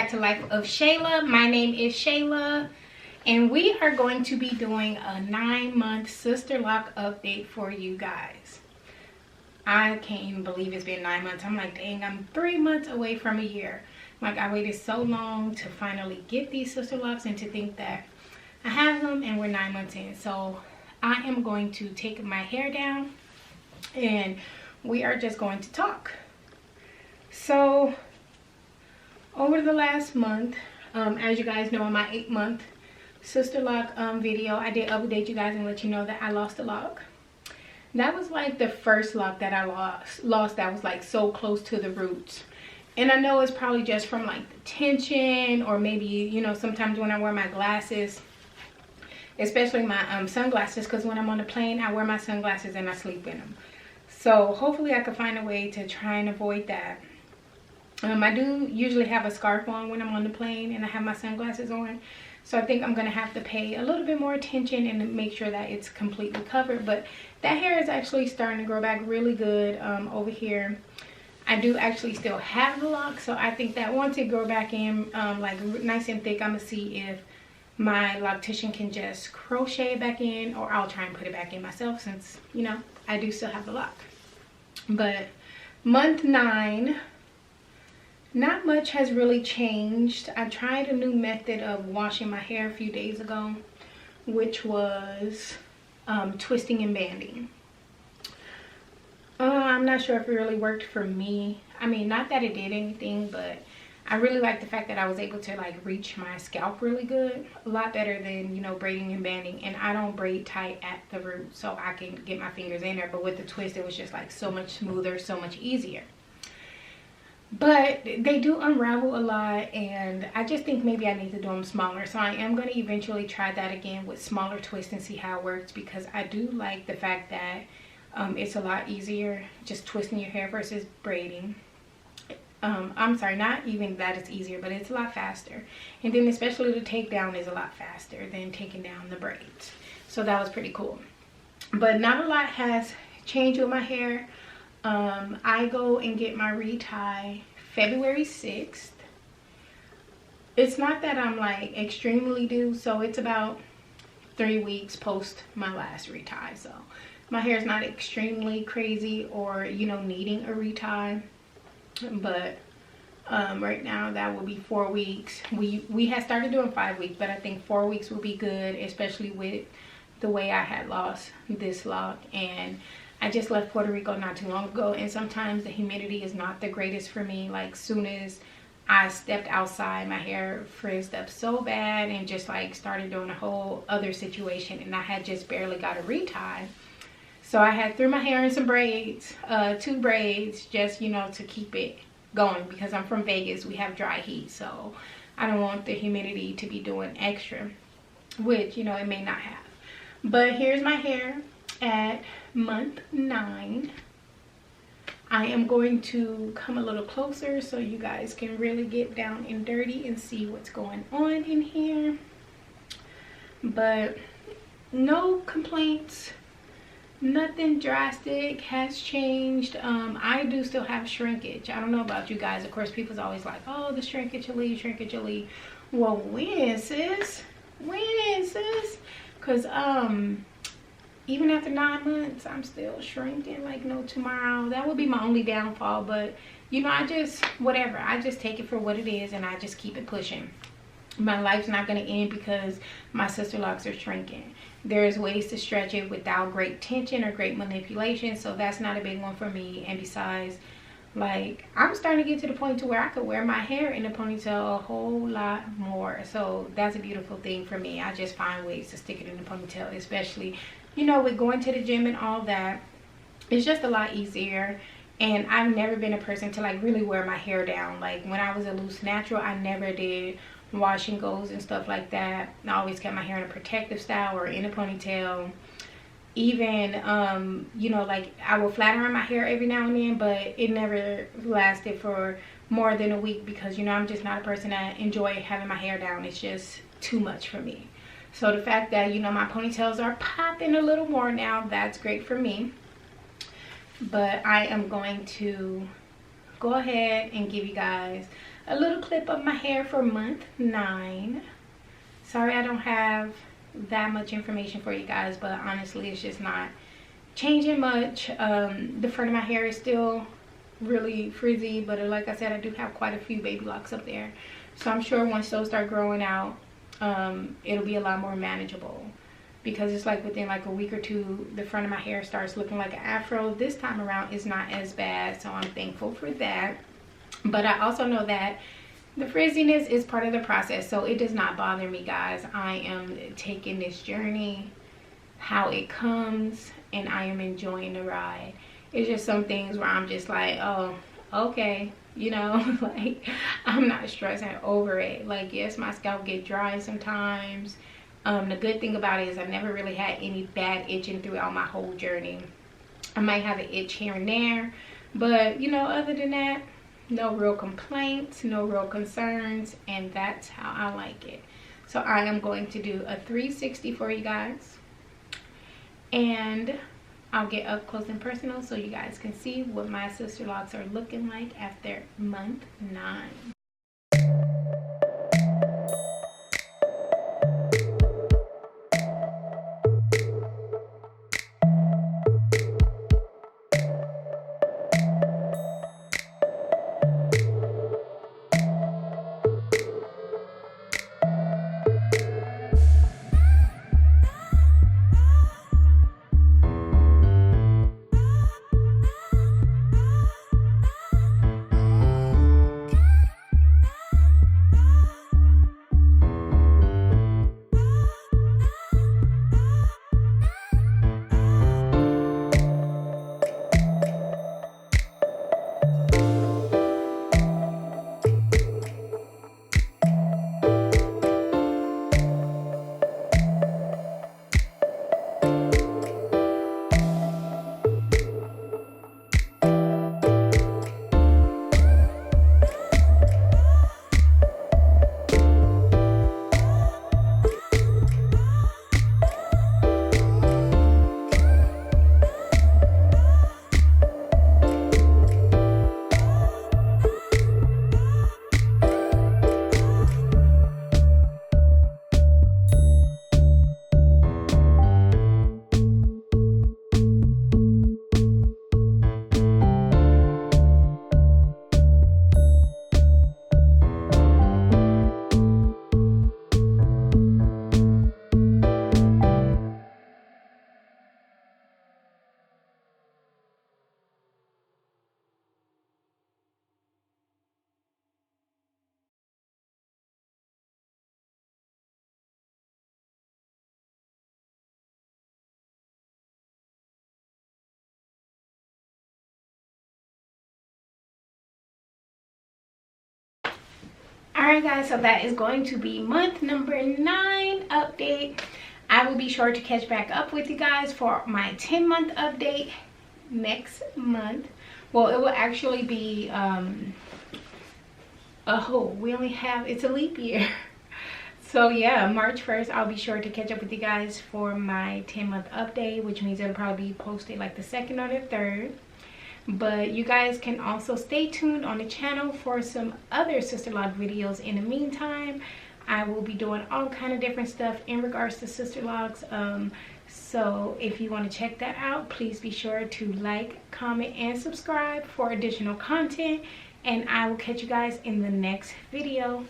back to Life of Shayla. My name is Shayla, and we are going to be doing a 9-month sister lock update for you guys. I can't even believe it's been 9 months. I'm like, dang, I'm 3 months away from a year. Like, I waited so long to finally get these sister locks, and to think that I have them and we're 9 months in. So I am going to take my hair down and we are just going to talk. So over the last month, as you guys know, in my 8-month sister lock video, I did update you guys and let you know that I lost a lock. That was like the first lock that I lost that was like so close to the roots. And I know it's probably just from like the tension, or maybe, you know, sometimes when I wear my glasses, especially my sunglasses, because when I'm on the plane I wear my sunglasses and I sleep in them. So hopefully I can find a way to try and avoid that. I do usually have a scarf on when I'm on the plane and I have my sunglasses on. So I think I'm going to have to pay a little bit more attention and make sure that it's completely covered. But that hair is actually starting to grow back really good over here. I do actually still have the lock. So I think that once it grow back in like nice and thick, I'm going to see if my loctician can just crochet it back in, or I'll try and put it back in myself, since, you know, I do still have the lock. But month 9, not much has really changed. I tried a new method of washing my hair a few days ago, which was twisting and banding. I'm not sure if it really worked for me. I mean, not that it did anything, but I really like the fact that I was able to like reach my scalp really good. A lot better than, you know, braiding and banding. And I don't braid tight at the root, so I can get my fingers in there. But with the twist, it was just like so much smoother, so much easier. But they do unravel a lot, and I just think maybe I need to do them smaller. So I am going to eventually try that again with smaller twists and see how it works, because I do like the fact that it's a lot easier just twisting your hair versus braiding. I'm sorry, not even that it's easier, but it's a lot faster. And then especially the takedown is a lot faster than taking down the braids. So that was pretty cool. But not a lot has changed with my hair. I go and get my retie February 6th. It's not that I'm like extremely due, so it's about 3 weeks post my last retie. So my hair is not extremely crazy or, you know, needing a retie. But right now that will be 4 weeks. We had started doing 5 weeks, but I think 4 weeks will be good, especially with the way I had lost this lock. And I just left Puerto Rico not too long ago, and sometimes the humidity is not the greatest for me. Like, soon as I stepped outside, my hair frizzed up so bad and just like started doing a whole other situation, and I had just barely got a retie. So I had threw my hair in some braids, 2 braids, just, you know, to keep it going, because I'm from Vegas. We have dry heat, so I don't want the humidity to be doing extra, which, you know, it may not have. But here's my hair at month 9. I am going to come a little closer so you guys can really get down and dirty and see what's going on in here. But no complaints. Nothing drastic has changed. I do still have shrinkage. I don't know about you guys. Of course, people's always like, oh, the shrinkage will leave, shrinkage will leave. Well, when, sis? When, sis? Because even after 9 months, I'm still shrinking like no tomorrow. That would be my only downfall. But, you know, I just, whatever. I just take it for what it is, and I just keep it pushing. My life's not going to end because my sister locks are shrinking. There's ways to stretch it without great tension or great manipulation, so that's not a big one for me. And besides, like, I'm starting to get to the point to where I could wear my hair in a ponytail a whole lot more. So that's a beautiful thing for me. I just find ways to stick it in a ponytail, especially, you know, with going to the gym and all that. It's just a lot easier. And I've never been a person to like really wear my hair down. Like, when I was a loose natural, I never did wash and goes and stuff like that. I always kept my hair in a protective style or in a ponytail. Even you know, like, I will flat iron my hair every now and then, but it never lasted for more than a week, because, you know, I'm just not a person that enjoy having my hair down. It's just too much for me. So the fact that, you know, my ponytails are popping a little more now, that's great for me. But I am going to go ahead and give you guys a little clip of my hair for month 9. Sorry I don't have that much information for you guys, but honestly it's just not changing much. The front of my hair is still really frizzy, but like I said, I do have quite a few baby locks up there, so I'm sure once those start growing out, it'll be a lot more manageable, because it's like within like a week or two the front of my hair starts looking like an afro. This time around it's not as bad, so I'm thankful for that. But I also know that the frizziness is part of the process, so it does not bother me, guys. I am taking this journey how it comes, and I am enjoying the ride. It's just some things where I'm just like, oh, okay, you know, like I'm not stressing over it. Like, yes, my scalp get dry sometimes. The good thing about it is I never really had any bad itching throughout my whole journey. I might have an itch here and there, but you know, other than that, no real complaints, no real concerns, and that's how I like it. So I am going to do a 360 for you guys, and I'll get up close and personal so you guys can see what my sister locks are looking like after month 9. Alright guys, so that is going to be month number 9 update. I will be sure to catch back up with you guys for my 10-month update next month. Well, it will actually be we only have, it's a leap year. So yeah, March 1st, I'll be sure to catch up with you guys for my 10-month update, which means it'll probably be posted like the 2nd or the 3rd. But you guys can also stay tuned on the channel for some other sister lock videos. In the meantime, I will be doing all kind of different stuff in regards to sister locks. So if you want to check that out, please be sure to like, comment, and subscribe for additional content. And I will catch you guys in the next video.